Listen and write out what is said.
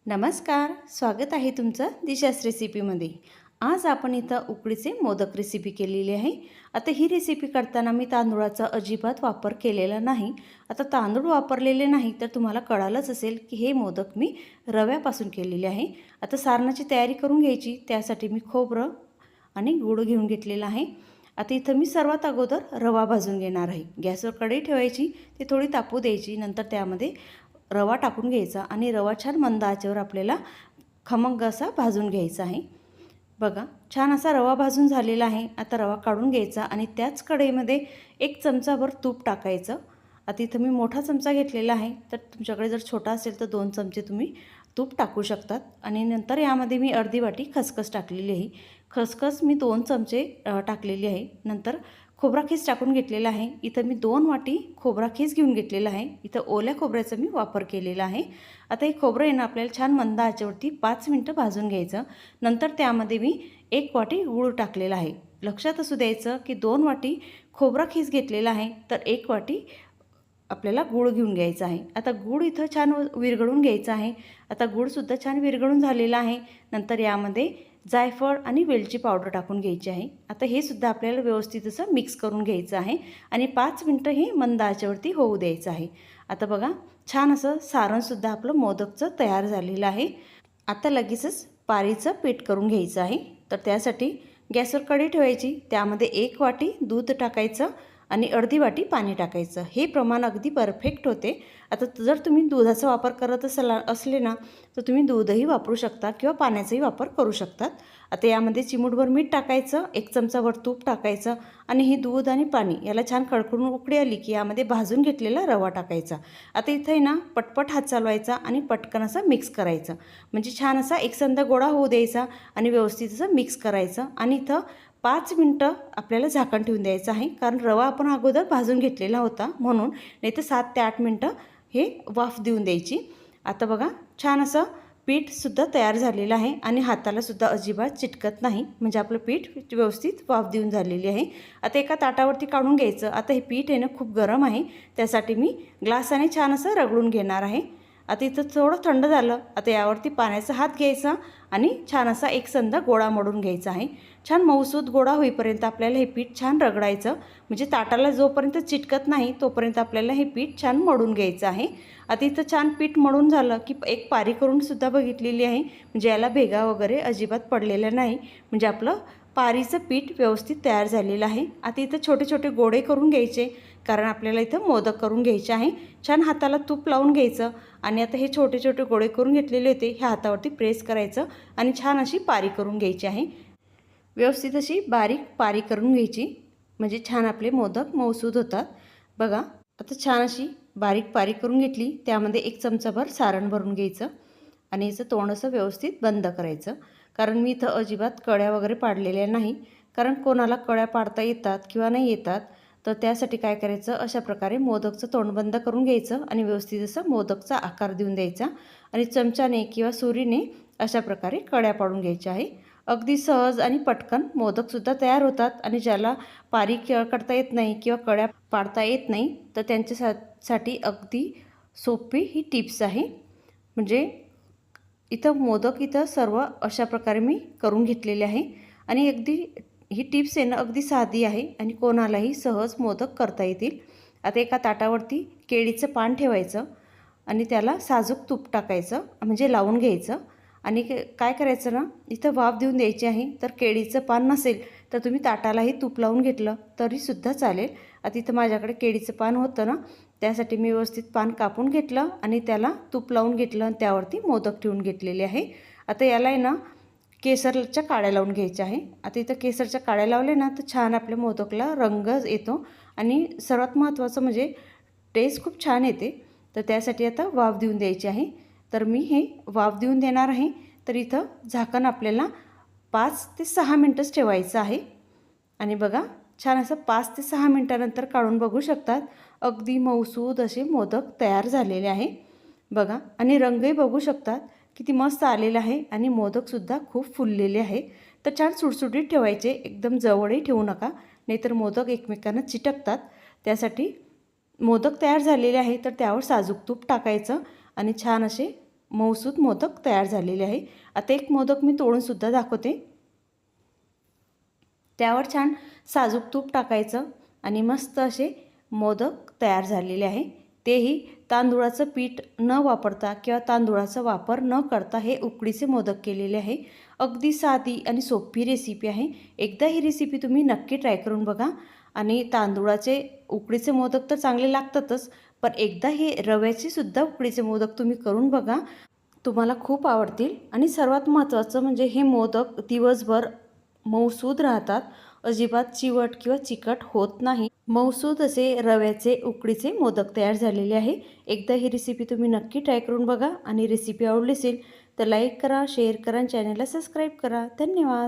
नमस्कार, स्वागत आहे तुमचं दिशास रेसिपीमध्ये। आज आपण इथं उकडीचे मोदक रेसिपी केलेली आहे। आता ही रेसिपी करताना मी तांदूळाचा अजिबात वापर केलेला नाही। आता तांदूळ वापरलेले नाही तर तुम्हाला कळालंच असेल की हे मोदक मी रव्यापासून केलेले आहे। आता सारणाची तयारी करून घ्यायची, त्यासाठी मी खोबरं आणि गूळ घेऊन घेतलेला आहे। आता इथं मी सर्वात अगोदर रवा भाजून घेणार आहे। गॅसवर कढई ठेवायची, ती थोडी तापू द्यायची, नंतर त्यामध्ये रवा टाकून घ्यायचा आणि रवा छान मंद आचेवर आपल्याला खमंग असा भाजून घ्यायचा आहे। बघा, छान असा रवा भाजून झालेला आहे। आता रवा काढून घ्यायचा आणि त्याच कढईमध्ये 1 चमचाभर तूप टाकायचं। आता इथं मी मोठा चमचा घेतलेला आहे, तर तुमच्याकडे जर छोटा असेल तर 2 चमचे तुम्ही तूप टाकू शकतात। आणि नंतर यामध्ये मी अर्धी वाटी खसखस टाकलेली आहे। खसखस मी 2 चमचे टाकलेली आहे। नंतर खोबरा खीस टाकून घेतलेला आहे। इथं मी 2 वाटी खोबरा खीस घेऊन घेतलेला आहे। इथं ओल्या खोबऱ्याचा मी वापर केलेला आहे। आता हे खोबरं आहे ना आपल्याला छान मंद आचेवरती 5 मिनिटं भाजून घ्यायचं। नंतर त्यामध्ये मी 1 वाटी गूळ टाकलेला आहे। लक्षात असू द्यायचं की 2 वाटी खोबरा खीस घेतलेला आहे तर 1 वाटी आपल्याला गूळ घेऊन घ्यायचा आहे। आता गूळ इथं छान विरघळून घ्यायचा आहे। आता गूळसुद्धा छान विरघळून झालेला आहे। नंतर यामध्ये जायफळ आणि वेलची पावडर टाकून घ्यायची आहे। आता हे सुद्धा आपल्याला व्यवस्थित असं मिक्स करून घ्यायचं आहे आणि 5 मिनिटं हे मंद आचेवरती होऊ द्यायचं आहे। आता बघा, छान असं सारणसुद्धा आपलं मोदकचं तयार झालेलं आहे। आता लगेचच पारीचं पीठ करून घ्यायचं आहे। तर त्यासाठी गॅसवर कढई ठेवायची, त्यामध्ये 1 वाटी दूध टाकायचं आणि अर्धी वाटी पाणी टाकायचं। हे प्रमाण अगदी परफेक्ट होते। आता जर तुम्ही दुधाचा वापर करत असले ना तर तुम्ही दूधही वापरू शकता किंवा पाण्याचाही वापर करू शकतात। आता यामध्ये चिमूटभर मीठ टाकायचं, 1 चमचाभर तूप टाकायचं आणि हे दूध आणि पाणी याला छान कळकळून उकळी आली की यामध्ये भाजून घेतलेला रवा टाकायचा। आता इथे ना पटपट हात चालवायचा आणि पटकन असा मिक्स करायचं, म्हणजे छान असा एकसंध गोळा होऊ द्यायचा आणि व्यवस्थित असं मिक्स करायचं। आणि इथं 5 मिनिटं आपल्याला झाकण ठेवून द्यायचं आहे, कारण रवा आपण अगोदर भाजून घेतलेला होता म्हणून। नाही तर 7 ते 8 मिनिटं हे वाफ देऊन द्यायची। आता बघा, छान असं पीठसुद्धा तयार झालेलं आहे आणि हातालासुद्धा अजिबात चिटकत नाही, म्हणजे आपलं पीठ व्यवस्थित वाफ देऊन झालेली आहे। आता एका ताटावरती काढून घ्यायचं। आता हे पीठ आहे ना खूप गरम आहे, त्यासाठी मी ग्लासाने छान असं रगडून घेणार आहे। आता इथं थोडं थंड झालं। आता यावरती पाण्याचा हात घ्यायचा आणि छान असा एकसंध गोळा मोडून घ्यायचा आहे। छान मऊसूत गोळा होईपर्यंत आपल्याला हे पीठ छान रगडायचं, म्हणजे ताटाला जोपर्यंत चिटकत नाही तोपर्यंत आपल्याला हे पीठ छान मळून घ्यायचं आहे। आता इथं छान पीठ मळून झालं की एक पारी करून सुद्धा बघितलेली आहे, म्हणजे याला भेगा वगैरे अजिबात पडलेला नाही, म्हणजे आपलं पारीचं पीठ व्यवस्थित तयार झालेलं आहे। आता इथं छोटे छोटे गोळे करून घ्यायचे, कारण आपल्याला इथं मोदक करून घ्यायचे आहे। छान हाताला तूप लावून घ्यायचं आणि आता हे छोटे छोटे गोळे करून घेतलेले होते ह्या हातावरती प्रेस करायचं आणि छान अशी पारी करून घ्यायची आहे। व्यवस्थित अशी बारीक पारी करून घ्यायची, म्हणजे छान आपले मोदक मऊसूद होतात। बघा, आता छान अशी बारीक पारी करून घेतली, त्यामध्ये 1 चमचाभर सारण भरून घ्यायचं आणि याचं तोंड असं व्यवस्थित बंद करायचं, कारण मी इथं अजिबात कळ्या वगैरे पाडलेल्या नाही, कारण कोणाला कळ्या पाडता येतात किंवा नाही येतात। तर त्यासाठी काय करायचं, अशा प्रकारे मोदकचं तोंड बंद करून घ्यायचं आणि व्यवस्थित असं मोदकचा आकार देऊन द्यायचा आणि चमच्याने किंवा सुरीने अशा प्रकारे कळ्या पाडून घ्यायच्या आहे। अगदी सहज आणि पटकन मोदकसुद्धा तयार होतात आणि ज्याला पारी करता येत नाही किंवा कळ्या पाडता येत नाही तर त्यांच्यासाठी अगदी सोपी ही टिप्स आहे। म्हणजे इथं मोदक इथं सर्व अशा प्रकारे मी करून घेतलेले आहे आणि अगदी ही टिप्स आहे ना अगदी साधी आहे आणि कोणालाही सहज मोदक करता येतील। आता एका ताटावरती केळीचं पान ठेवायचं आणि त्याला साजूक तूप टाकायचं, म्हणजे लावून घ्यायचं आणि काय करायचं ना, इथं वाफ देऊन द्यायची आहे। तर केळीचं पान नसेल तर तुम्ही ताटालाही तूप लावून घेतलं तरीसुद्धा चालेल। आता इथं माझ्याकडे केळीचं पान होतं ना, त्यासाठी मी व्यवस्थित पान कापून घेतलं आणि त्याला तूप लावून घेतलं आणि त्यावरती मोदक ठेवून घेतलेले आहे। आता याला आहे ना केसरच्या काड्या लावून घ्यायच्या आहे। आता इथं केसरच्या काड्या लावले ना तर छान आपल्या मोदकला रंग येतो आणि सर्वात महत्त्वाचं म्हणजे टेस्ट खूप छान येते। तर त्यासाठी आता वाफ देऊन द्यायची आहे। तर मी हे वाफ देऊन देणार आहे। तर इथं झाकण आपल्याला 5 ते 6 मिनटंच ठेवायचं आहे आणि बघा, छान असं 5 ते 6 मिनटानंतर काढून बघू शकतात, अगदी मऊसूद असे मोदक तयार झालेले आहे। बघा, आणि रंगही बघू शकतात किती मस्त आलेला आहे आणि मोदकसुद्धा खूप फुललेले आहे। तर छान सुटसुटीत ठेवायचे, एकदम जवळही ठेवू नका, नाहीतर मोदक एकमेकांना चिटकतात। त्यासाठी मोदक तयार झालेले आहे तर त्यावर साजूक तूप टाकायचं आणि छान असे मऊसूद मोदक तयार झालेले आहे। आता एक मोदक मी तोडूनसुद्धा दाखवते। त्यावर छान साजूक तूप टाकायचं आणि मस्त असे मोदक तयार झालेले आहे। तेही तांदूळाचं पीठ न वापरता किंवा तांदूळाचा वापर न करता हे उकडीचे मोदक केलेले आहे। अगदी साधी आणि सोपी रेसिपी आहे। एकदा ही रेसिपी तुम्ही नक्की ट्राय करून बघा। आणि तांदूळाचे उकडीचे मोदक तर चांगले लागतातच, पण एकदा हे रव्याचे सुद्धा उकडीचे मोदक तुम्ही करून बघा, तुम्हाला खूप आवडतील। आणि सर्वात महत्त्वाचं म्हणजे हे मोदक दिवसभर मऊसूद राहतात, अजिबात चिवट किंवा चिकट होत नाही। मऊसूद असे रव्याचे उकडीचे मोदक तयार झालेले आहे। एकदा ही रेसिपी तुम्ही नक्की ट्राय करून बघा आणि रेसिपी आवडली असेल तर लाईक करा, शेअर करा आणि चॅनलला सबस्क्राईब करा। धन्यवाद।